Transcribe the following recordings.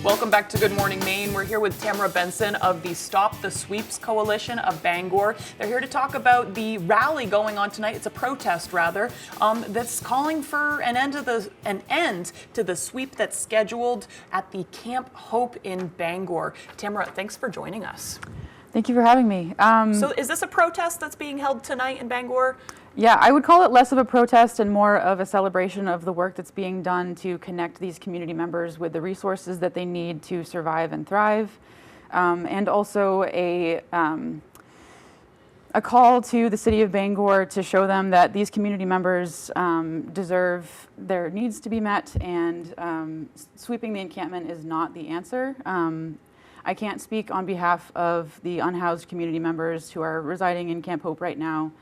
Welcome back to Good Morning Maine. We're here with Tamara Benson of the Stop the Sweeps Coalition of Bangor. They're here to talk about the rally going on tonight. It's a protest, rather, that's calling for an end to the sweep that's scheduled at the Camp Hope in Bangor. Tamara, thanks for joining us. Thank you for having me. So is this a protest that's being held tonight in Bangor? Yeah, I would call it less of a protest and more of a celebration of the work that's being done to connect these community members with the resources that they need to survive and thrive, and also a call to the city of Bangor to show them that these community members deserve their needs to be met, and sweeping the encampment is not the answer. I can't speak on behalf of the unhoused community members who are residing in Camp Hope right now,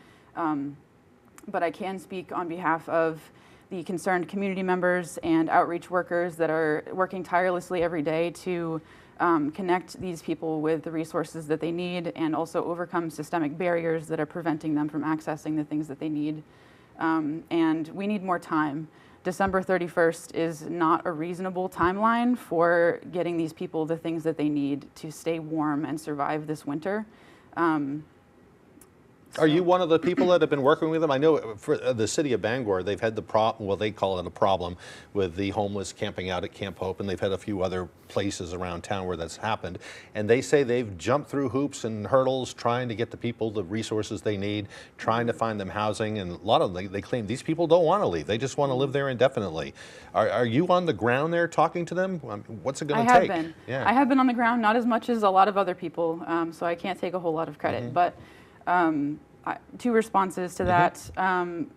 but I can speak on behalf of the concerned community members and outreach workers that are working tirelessly every day to connect these people with the resources that they need and also overcome systemic barriers that are preventing them from accessing the things that they need. And we need more time. December 31st is not a reasonable timeline for getting these people the things that they need to stay warm and survive this winter. Are you one of the people that have been working with them? I know for the city of Bangor, they've had the problem, well, they call it a problem with the homeless camping out at Camp Hope, and they've had a few other places around town where that's happened. And they say they've jumped through hoops and hurdles trying to get the people the resources they need, trying to find them housing. And a lot of them, they claim these people don't want to leave. They just want to live there indefinitely. Are you on the ground there talking to them? What's it going to take? I have been. Yeah. I have been on the ground, not as much as a lot of other people, so I can't take a whole lot of credit. But two responses to that.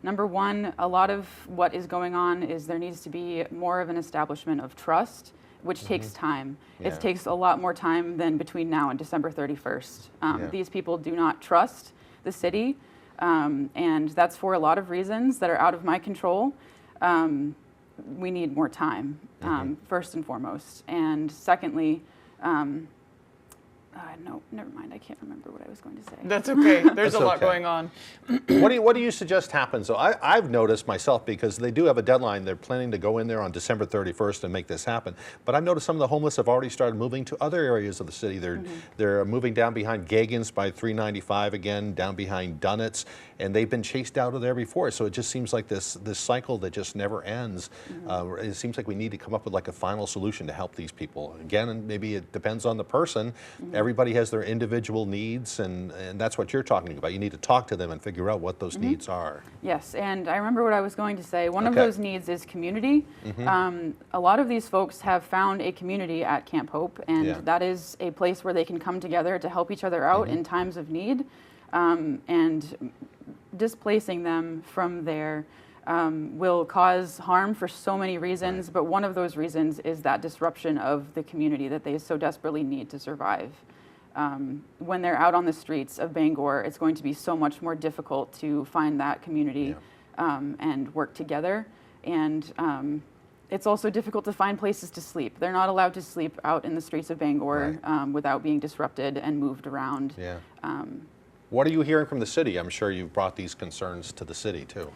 Number one, a lot of what is going on is there needs to be more of an establishment of trust, which takes time. Yeah. It takes a lot more time than between now and December 31st. These people do not trust the city, and that's for a lot of reasons that are out of my control. We need more time, first and foremost. And secondly, no, never mind. I can't remember what I was going to say. That's okay. There's a lot going on. What do you suggest happens? So I've noticed myself, because they do have a deadline. They're planning to go in there on December 31st and make this happen. But I've noticed some of the homeless have already started moving to other areas of the city. They're moving down behind Gagan's by 395 again, down behind Dunnett's, and they've been chased out of there before. So it just seems like this cycle that just never ends. It seems like we need to come up with like a final solution to help these people. Again, and maybe it depends on the person. Everybody has their individual needs, and that's what you're talking about. You need to talk to them and figure out what those needs are. Yes, and I remember what I was going to say. One of those needs is community. A lot of these folks have found a community at Camp Hope, and that is a place where they can come together to help each other out in times of need, and displacing them from there will cause harm for so many reasons, but one of those reasons is that disruption of the community that they so desperately need to survive. When they're out on the streets of Bangor, it's going to be so much more difficult to find that community and work together. And it's also difficult to find places to sleep. They're not allowed to sleep out in the streets of Bangor without being disrupted and moved around. What are you hearing from the city? I'm sure you've brought these concerns to the city too.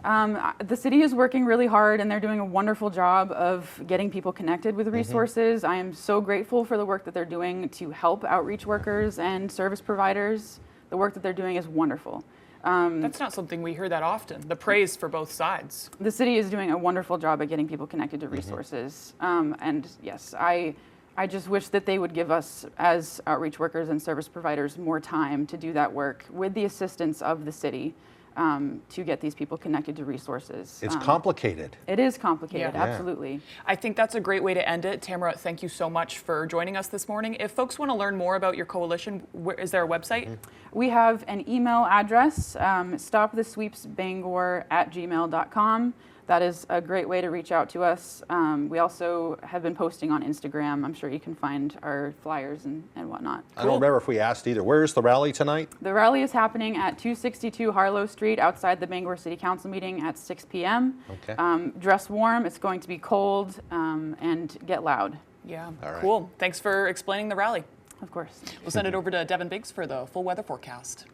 The city is working really hard, and they're doing a wonderful job of getting people connected with resources. I am so grateful for the work that they're doing to help outreach workers and service providers. The work that they're doing is wonderful. That's not something we hear that often, the praise for both sides. The city is doing a wonderful job at getting people connected to resources. And yes, I just wish that they would give us, as outreach workers and service providers, more time to do that work with the assistance of the city. To get these people connected to resources. It's complicated. It is complicated, absolutely. I think that's a great way to end it. Tamara, thank you so much for joining us this morning. If folks want to learn more about your coalition, is there a website? We have an email address, stopthesweepsbangor@gmail.com. That is a great way to reach out to us. We also have been posting on Instagram. I'm sure you can find our flyers and whatnot. I don't remember if we asked either. Where is the rally tonight? The rally is happening at 262 Harlow Street outside the Bangor City Council meeting at 6 p.m. Dress warm. It's going to be cold, and get loud. Yeah, cool. Thanks for explaining the rally. Of course. We'll send it over to Devin Biggs for the full weather forecast.